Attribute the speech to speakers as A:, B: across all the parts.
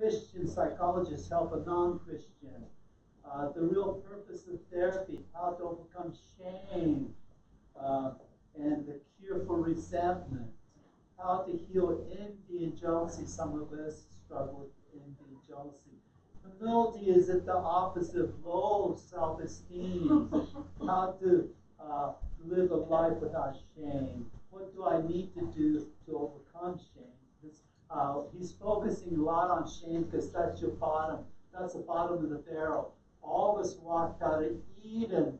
A: Christian psychologists help a non-Christian. The real purpose of therapy, how to overcome shame, uh, and the cure for resentment, how to heal envy and jealousy. Some of us struggle with envy and jealousy. Humility is at the opposite of low self-esteem. How to live a life without shame. What do I need to do to overcome shame? He's focusing a lot on shame because that's your bottom. That's the bottom of the barrel. All of us walked out of Eden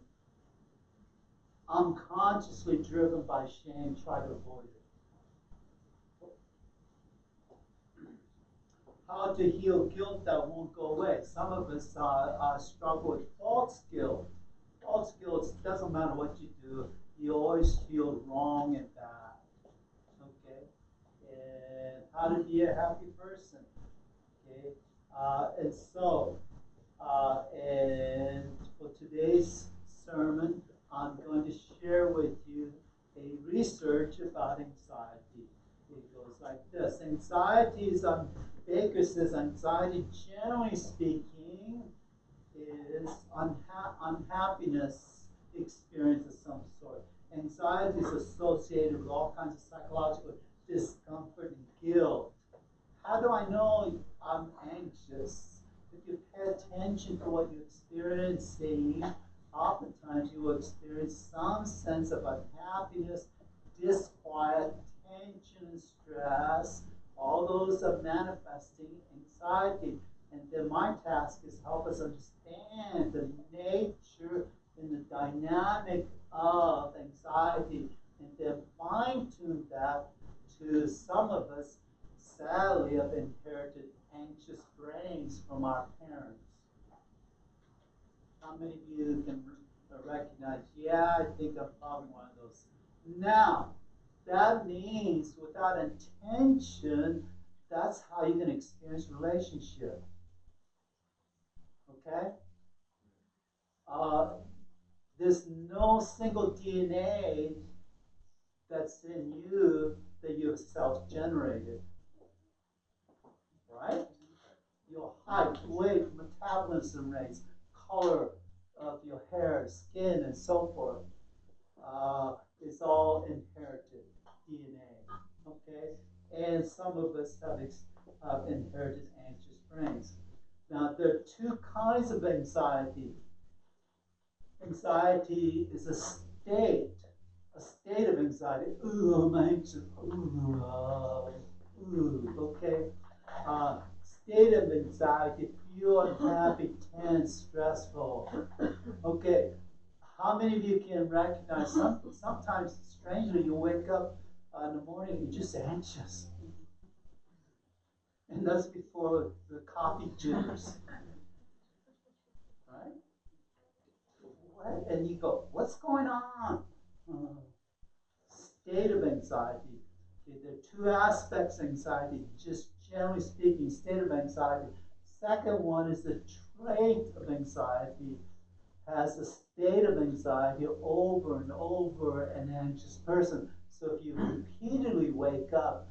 A: unconsciously driven by shame, try to avoid it. How to heal guilt that won't go away. Some of us struggle with false guilt. False guilt doesn't matter what you do, you always feel wrong and bad. Okay? And how to be a happy person. Okay? And for today's sermon, I'm going to share with you a research about anxiety. It goes like this. Anxiety is, Baker says, anxiety, generally speaking, is unhappiness experience of some sort. Anxiety is associated with all kinds of psychological discomfort and guilt. How do I know I'm anxious? If you pay attention to what you're experiencing, oftentimes you will experience some sense of unhappiness, disquiet, tension, and stress. All those are manifesting anxiety. And then my task is help us understand the nature and the dynamic of anxiety, and then fine-tune that to some of us, sadly, have inherited anxious brains from our parents. How many of you can recognize, yeah, I think I'm probably one of those. Now, that means without intention, that's how you can experience relationship. Okay? There's no single DNA that's in you that you've self-generated. Right? Your height, weight, metabolism rates, color of your hair, skin, and so forth is all inherited DNA. Okay? And some of us have inherited anxious brains. Now, there are two kinds of anxiety. Anxiety is a state of anxiety. Ooh, I'm anxious. Okay. State of anxiety, feel unhappy, tense, stressful. Okay. How many of you can recognize sometimes strangely you wake up in the morning and you're just anxious? And that's before the coffee jitters. Right? What? And you go, what's going on? State of anxiety. Okay, there are two aspects of anxiety, just generally speaking, state of anxiety. Second one is the trait of anxiety, has a state of anxiety over and over an anxious person. So if you repeatedly wake up,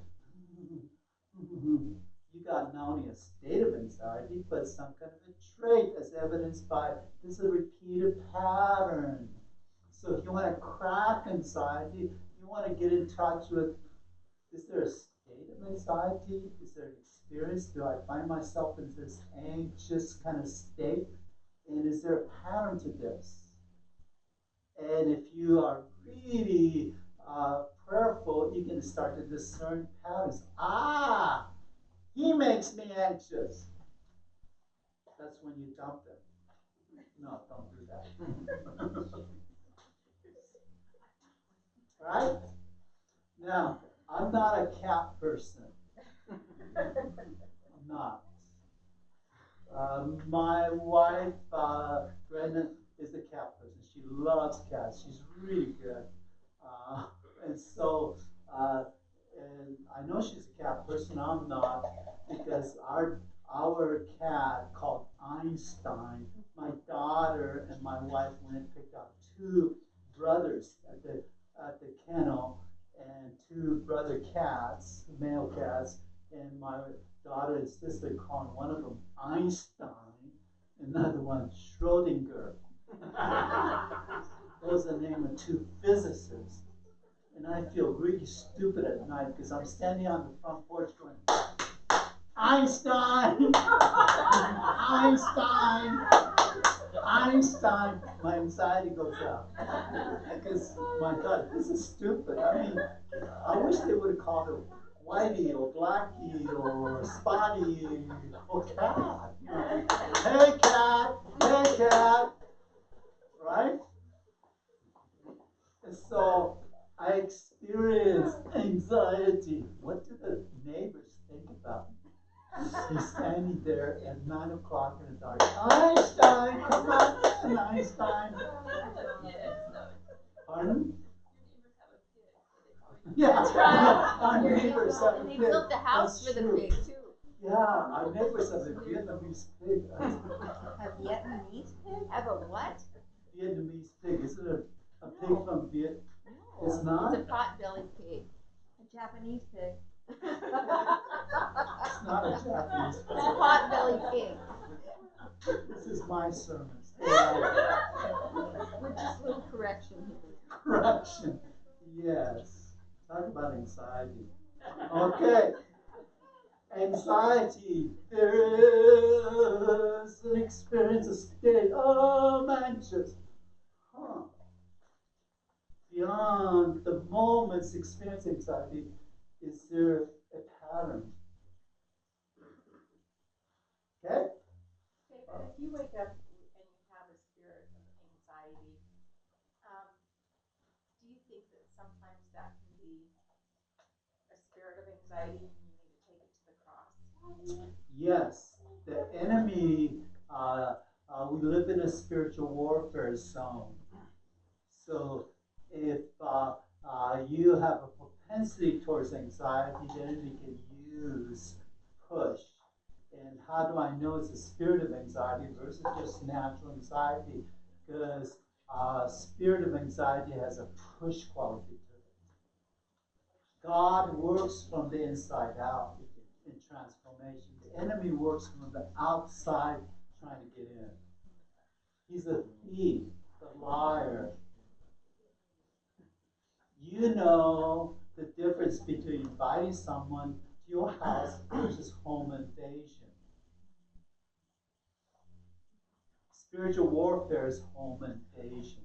A: you got not only a state of anxiety, but some kind of a trait as evidenced by this is a repeated pattern. So if you want to crack anxiety, you want to get in touch with, is there a state of anxiety? Is there an experience? Do I find myself in this anxious kind of state? And is there a pattern to this? And if you are really prayerful, you can start to discern patterns. He makes me anxious. That's when you dump them. No, don't do that. Right? Now, I'm not a cat person. I'm not. My wife, Brenda, is a cat person. She loves cats. She's really good. And so, and I know she's a cat person. I'm not, because our cat called Einstein, my daughter and my wife went and picked up two brothers at the kennel, and two brother cats, male cats, and my daughter and sister calling one of them Einstein, another one Schrodinger. Those are the name of two physicists. And I feel really stupid at night because I'm standing on the front porch going, Einstein! Einstein! Einstein! My anxiety goes up. Because, my God, this is stupid. I mean, I wish they would have called it Whitey or Blackie or Spotty or Cat. Hey, Cat! Hey, Cat! Right? And so I experienced anxiety. What do the neighbors think about me? He's standing there at 9 o'clock in the dark. Einstein, come on, Einstein. Pardon? Yeah,
B: That's right.
A: our neighbors have a
B: And they
A: pig.
B: built the house
A: That's
B: for the
A: true.
B: pig too.
A: Yeah, our neighbors have a Vietnamese pig.
B: A Vietnamese pig? Have a what?
A: Vietnamese pig. Is it a pig from Viet?
B: No.
A: It's not?
B: It's a pot-bellied pig. A Japanese pig.
A: It's not a Japanese
B: It's
A: pig.
B: a pot-bellied pig.
A: This is my sermon.
B: With just a little correction here.
A: Correction. Yes. Talk about anxiety. Okay. Anxiety. There is an experience, a state of anxious. Huh. Beyond the moment's experience anxiety, is there a pattern? Okay?
C: Okay, but if you wake up and you have a spirit of anxiety, do you think that sometimes that can be a spirit of anxiety and you need to take it to the cross?
A: Yes, the enemy, we live in a spiritual warfare zone. So if you have a propensity towards anxiety, the enemy can use push. And how do I know it's a spirit of anxiety versus just natural anxiety? Because spirit of anxiety has a push quality to it. God works from the inside out in transformation. The enemy works from the outside trying to get in. He's a thief, a liar. You know the difference between inviting someone to your house versus home invasion. Spiritual warfare is home invasion.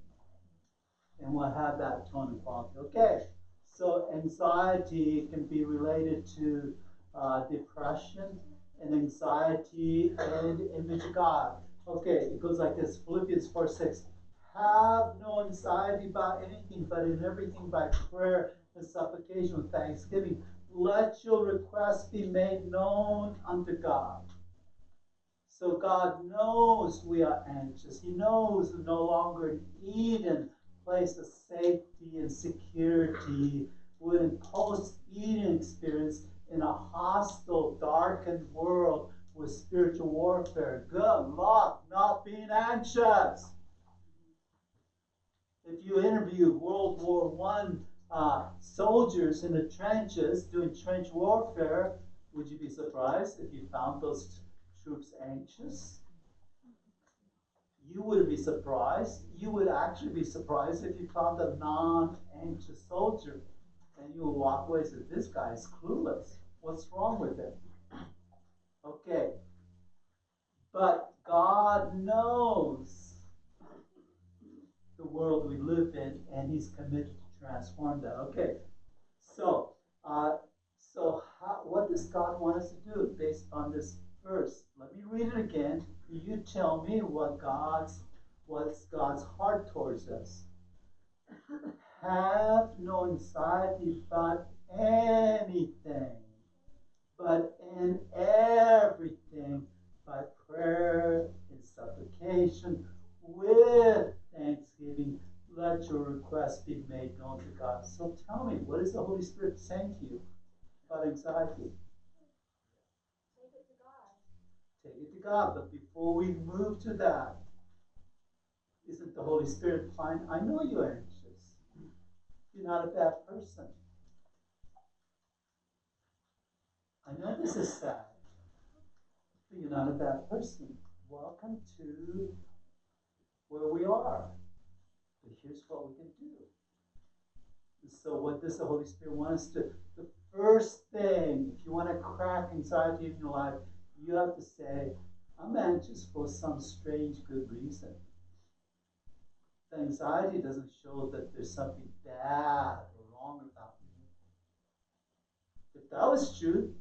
A: And we'll have that tone and quality. Okay, so anxiety can be related to depression and anxiety and image of God. Okay, it goes like this, Philippians 4:6. Have no anxiety about anything, but in everything by prayer and supplication with thanksgiving, let your requests be made known unto God. So God knows we are anxious. He knows we're no longer in Eden, place of safety and security. We're in post-Eden experience in a hostile, darkened world with spiritual warfare. Good luck not being anxious. If you interview World War I soldiers in the trenches doing trench warfare, would you be surprised if you found those troops anxious? You wouldn't be surprised. You would actually be surprised if you found a non-anxious soldier and you would walk away and say, this guy's clueless. What's wrong with him? Okay. But God knows the world we live in, and He's committed to transform that. Okay, so what does God want us to do based on this verse? Let me read it again. You tell me what's God's heart towards us. Have no anxiety about anything, but in everything by prayer and supplication with thanksgiving, let your requests be made known to God. So tell me, what is the Holy Spirit saying to you about anxiety?
C: Take it to God.
A: Take it to God. But before we move to that, isn't the Holy Spirit fine? I know you're anxious. You're not a bad person. I know this is sad. but you're not a bad person. Welcome to where we are. But here's what we can do. And so what does the Holy Spirit want us to? The first thing, if you want to crack anxiety in your life, you have to say, I'm anxious for some strange good reason. The anxiety doesn't show that there's something bad or wrong about me. If that was true,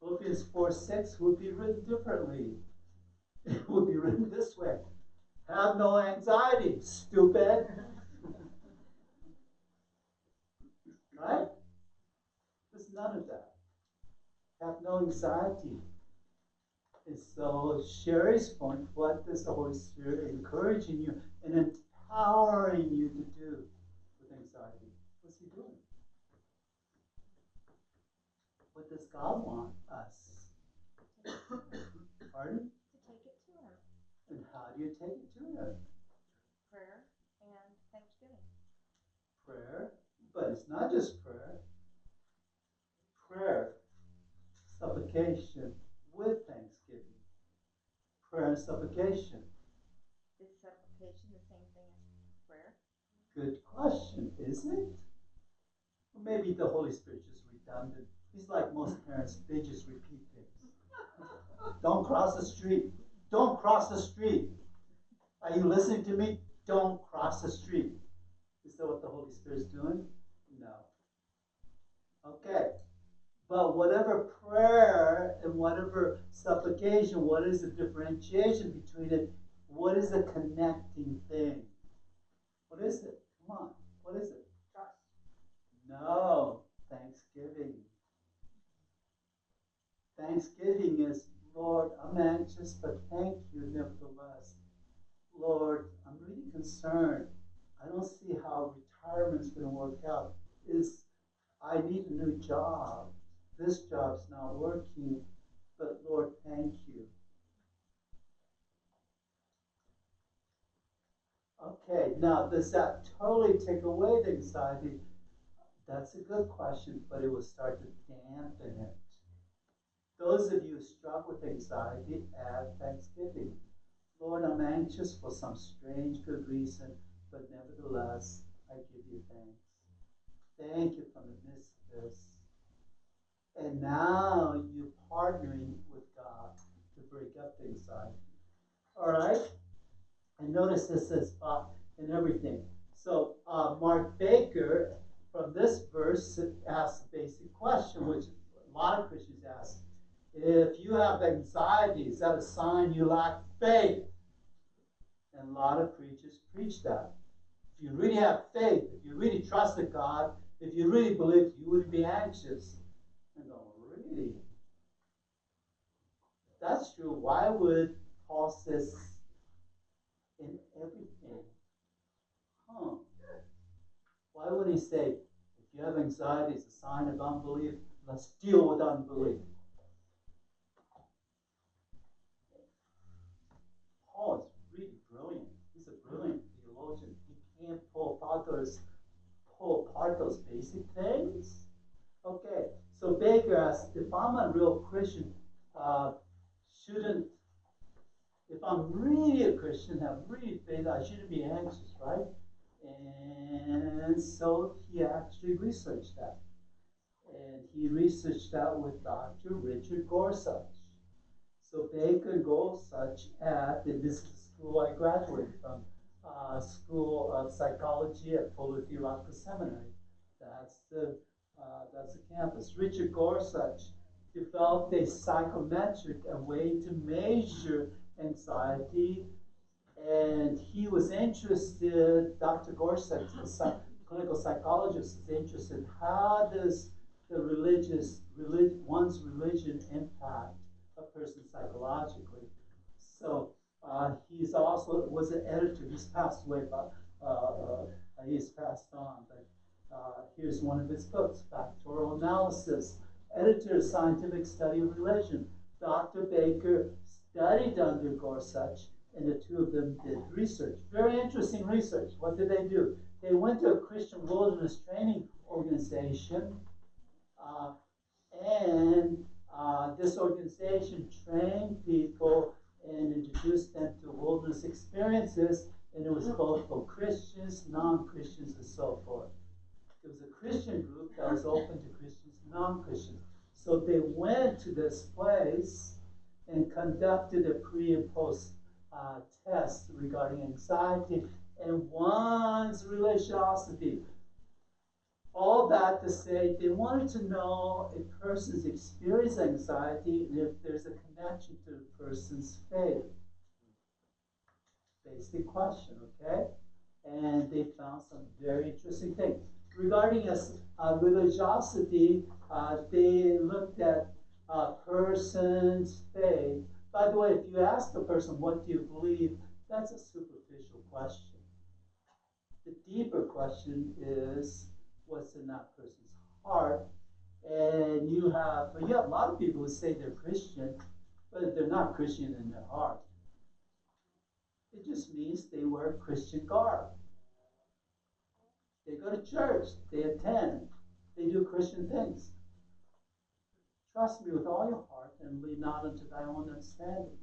A: Philippians 4:6 would be written differently. It would be written this way. Have no anxiety, stupid. Right? There's none of that. Have no anxiety. And so Sherry's point, what does the Holy Spirit encouraging you and empowering you to do with anxiety? What's he doing? What does God want us? Pardon?
C: To take it to him.
A: And how do you take it to him?
C: Prayer and thanksgiving.
A: Prayer, but it's not just prayer. Prayer, supplication with thanksgiving. Prayer and supplication.
B: Is supplication the same thing as prayer?
A: Good question, is it? Or maybe the Holy Spirit's just redundant. He's like most parents, they just repeat things. Don't cross the street. Don't cross the street. Are you listening to me? Don't cross the street. Is that what the Holy Spirit's doing? No. Okay. But whatever prayer and whatever supplication, what is the differentiation between it? What is the connecting thing? What is it? Come on. What is it?
C: Trust.
A: No. Thanksgiving. Thanksgiving is, Lord, I'm anxious, but thank you nevertheless. Lord, I'm really concerned. I don't see how retirement's going to work out. I need a new job. This job's not working, but Lord, thank you. Okay, now does that totally take away the anxiety? That's a good question, but it will start to dampen it. Those of you who struggle with anxiety, add thanksgiving. Lord, I'm anxious for some strange good reason, but nevertheless, I give you thanks. Thank you from the midst of this. And now you're partnering with God to break up the anxiety. All right? And notice this says in everything. So Mark Baker, from this verse, asks a basic question, which a lot of Christians ask. If you have anxiety, is that a sign you lack faith? And a lot of preachers preach that. If you really have faith, if you really trusted God, if you really believed, you wouldn't be anxious. And go, really? If that's true, why would Paul says in everything? Why would he say, if you have anxiety, it's a sign of unbelief, let's deal with unbelief? Paul is really brilliant. He's a brilliant theologian. He can't pull apart those basic things. Okay, so Baker asks, if I'm a real Christian, if I'm really a Christian, have really faith, I shouldn't be anxious, right? And so he actually researched that. And he researched that with Dr. Richard Gorsuch. So Baker and Gorsuch and this is the school I graduated from, School of Psychology at Fuller Theological Seminary. That's the campus. Richard Gorsuch developed a psychometric, a way to measure anxiety, and he was interested, Dr. Gorsuch, the clinical psychologist, is interested in how does one's religion impact a person psychologically. So he's also was an editor. He's passed away, but he's passed on. But here's one of his books, Factorial Analysis, editor of Scientific Study of Religion. Dr. Baker studied under Gorsuch, and the two of them did research. Very interesting research. What did they do? They went to a Christian wilderness training organization, and This organization trained people and introduced them to wilderness experiences, and it was both for Christians, non-Christians, and so forth. It was a Christian group that was open to Christians and non-Christians. So they went to this place and conducted a pre and post test regarding anxiety and one's religiosity. All that to say, they wanted to know a person's experience anxiety and if there's a connection to the person's faith. Basic question, okay? And they found some very interesting things. Regarding religiosity, they looked at a person's faith. By the way, if you ask a person, what do you believe? That's a superficial question. The deeper question is, what's in that person's heart? And you have a lot of people who say they're Christian, but they're not Christian in their heart. It just means they wear Christian garb. They go to church, they attend, they do Christian things. Trust me with all your heart and lean not unto thy own understanding.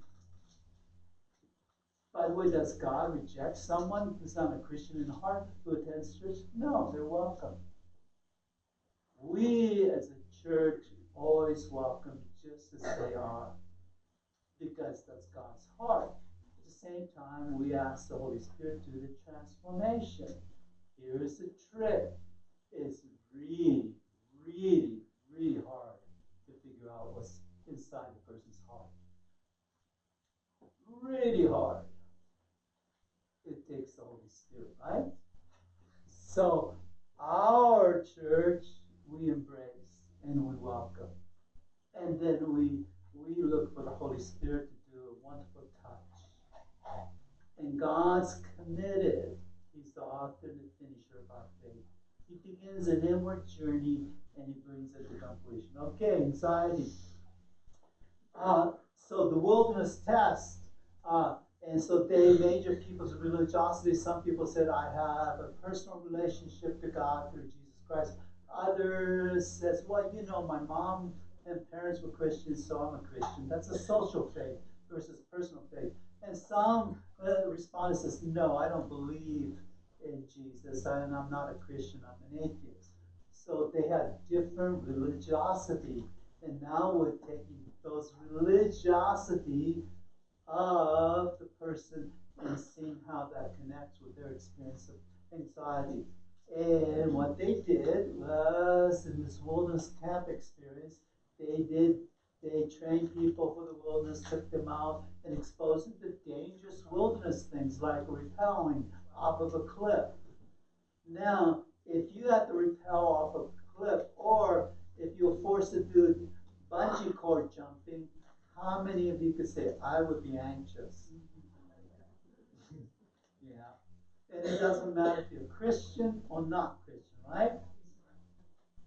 A: By the way, does God reject someone who's not a Christian in heart who attends church? No, they're welcome. We as a church always welcome just as they are, because that's God's heart. At the same time, we ask the Holy Spirit to do the transformation. Here's the trick. It's really, really, really hard to figure out what's inside the person's heart. Really hard. It takes the Holy Spirit, right? So our church, we embrace and we welcome. And then we look for the Holy Spirit to do a wonderful touch. And God's committed. He's the author and the finisher of our faith. He begins an inward journey and he brings it to completion. Okay, anxiety. So the wilderness test. And so they measure people's religiosity. Some people said, I have a personal relationship to God through Jesus Christ. Others says, well, you know, my mom and parents were Christians, so I'm a Christian. That's a social faith versus personal faith. And some responded says, no, I don't believe in Jesus, and I'm not a Christian, I'm an atheist. So they had different religiosity. And now we're taking those religiosity of the person and seeing how that connects with their experience of anxiety. And what they did was, in this wilderness camp experience, they trained people for the wilderness, took them out and exposed them to dangerous wilderness things like rappelling off of a cliff. Now, if you had to rappel off of a cliff, or if you were forced to do bungee cord jumping, how many of you could say, I would be anxious? Yeah. And it doesn't matter if you're Christian or not Christian, right?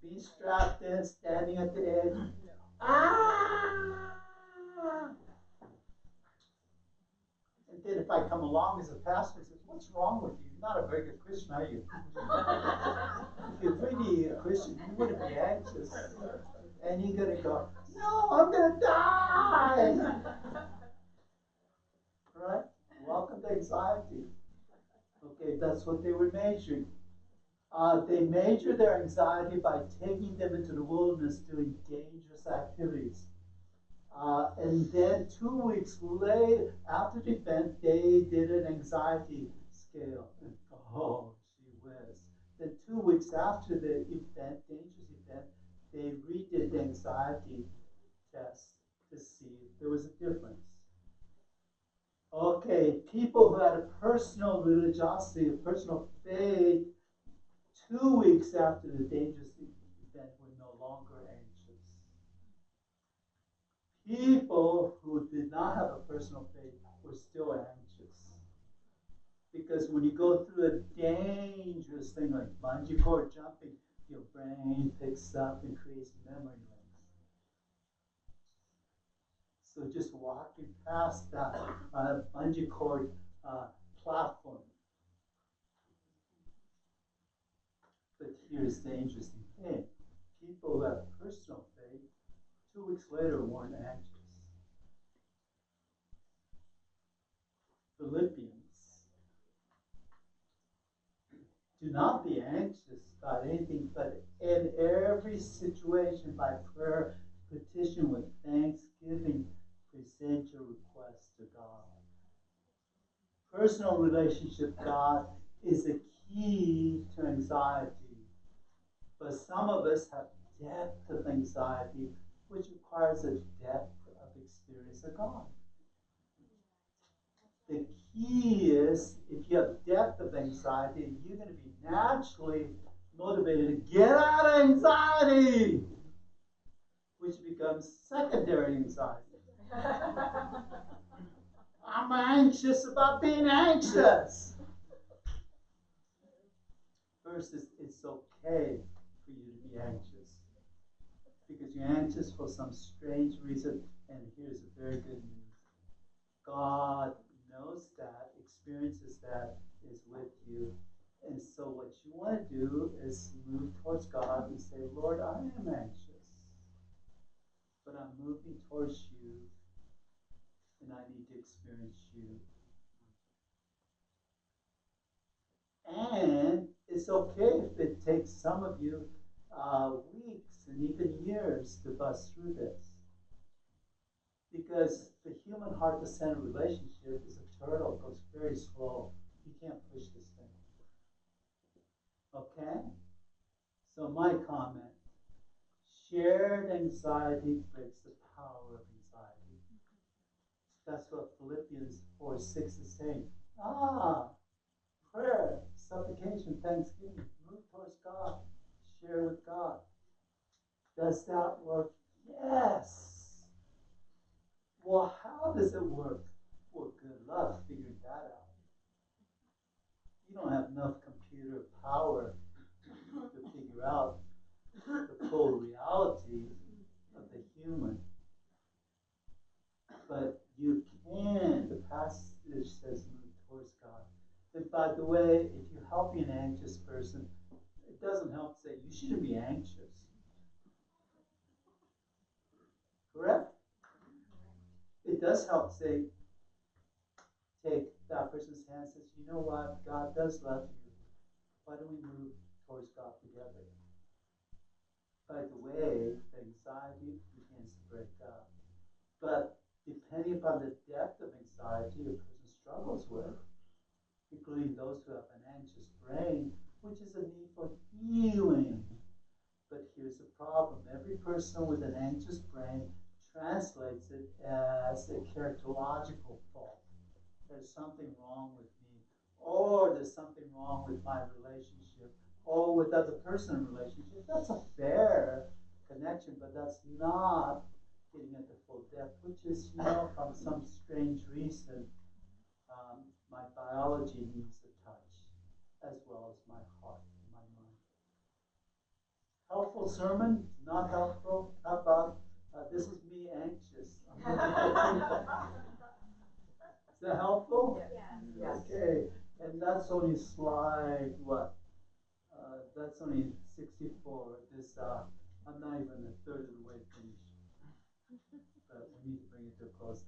A: Being strapped in, standing at the edge. Ah! And then if I come along as a pastor and say, what's wrong with you? You're not a very good Christian, are you? If you're really a Christian, you wouldn't be anxious. And you're going to go, no, I'm going to die. Right? Welcome to anxiety. Okay, that's what they were measuring. They measure their anxiety by taking them into the wilderness doing dangerous activities. And then 2 weeks later, after the event, they did an anxiety scale. And, oh, gee whiz. Then 2 weeks after the event, dangerous event, they redid the anxiety test to see if there was a difference. Okay, people who had a personal religiosity, a personal faith, 2 weeks after the dangerous event were no longer anxious. People who did not have a personal faith were still anxious. Because when you go through a dangerous thing like bungee cord jumping, your brain picks up and creates memory links. So just walking past that bungee cord platform. But here's the interesting thing. People who have personal faith 2 weeks later weren't anxious. Philippians, do not be anxious about anything, but in every situation by prayer, petition with thanksgiving, present your requests to God. Personal relationship with God is the key to anxiety. But some of us have depth of anxiety, which requires a depth of experience of God. The key is, if you have depth of anxiety, you're going to be naturally motivated to get out of anxiety, which becomes secondary anxiety. I'm anxious about being anxious. First, it's okay for you to be anxious, because you're anxious for some strange reason, and here's the very good news. God knows that, experiences that, is with you. And so what you want to do is move towards God and say, Lord, I am anxious, but I'm moving towards you, and I need to experience you. And it's okay if it takes some of you weeks and even years to bust through this. Because the human heart-to-center relationship is a turtle. It goes very slow. You can't push this thing. Okay? So my comment, shared anxiety breaks the power of anxiety. That's what Philippians 4:6 is saying. Prayer, supplication, thanksgiving, move towards God, share with God. Does that work? Yes. Well, how does it work? Well, good luck figuring that out. You don't have enough computer power to figure out the full reality of the human. But you can, the passage says, move towards God. And by the way, if you're helping an anxious person, it doesn't help to say, you shouldn't be anxious. Correct? It does help say, take that person's hand and says, you know what, God does love you. Why don't we move towards God together? By the way, the anxiety begins to break up. But depending upon the depth of anxiety a person struggles with, including those who have an anxious brain, which is a need for healing. But here's the problem. Every person with an anxious brain translates it as a characterological fault. There's something wrong with me, or there's something wrong with my relationship, or with other person relationship. That's a fair connection, but that's not getting at the full depth, which is, from some strange reason, my biology needs a touch, as well as my heart and my mind. Helpful sermon? Not helpful? How about, this is me anxious. I'm looking for people. Is that helpful?
C: Yes.
A: Okay, and that's only slide, what? That's only 64. I'm not even a third of the way finished. But we need to bring it to a close.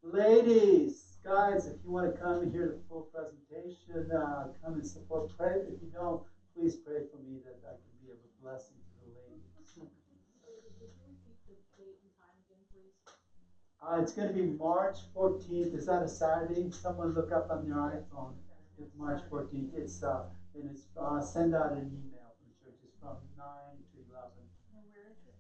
A: Ladies, guys, if you want to come and hear the full presentation, come and support. Pray. If you don't, please pray for me that I can be of a blessing to the ladies.
D: Would you repeat the date and time again, please?
A: It's going to be March 14th. Is that a Saturday? Someone look up on their iPhone. It's March 14th. It's send out an email.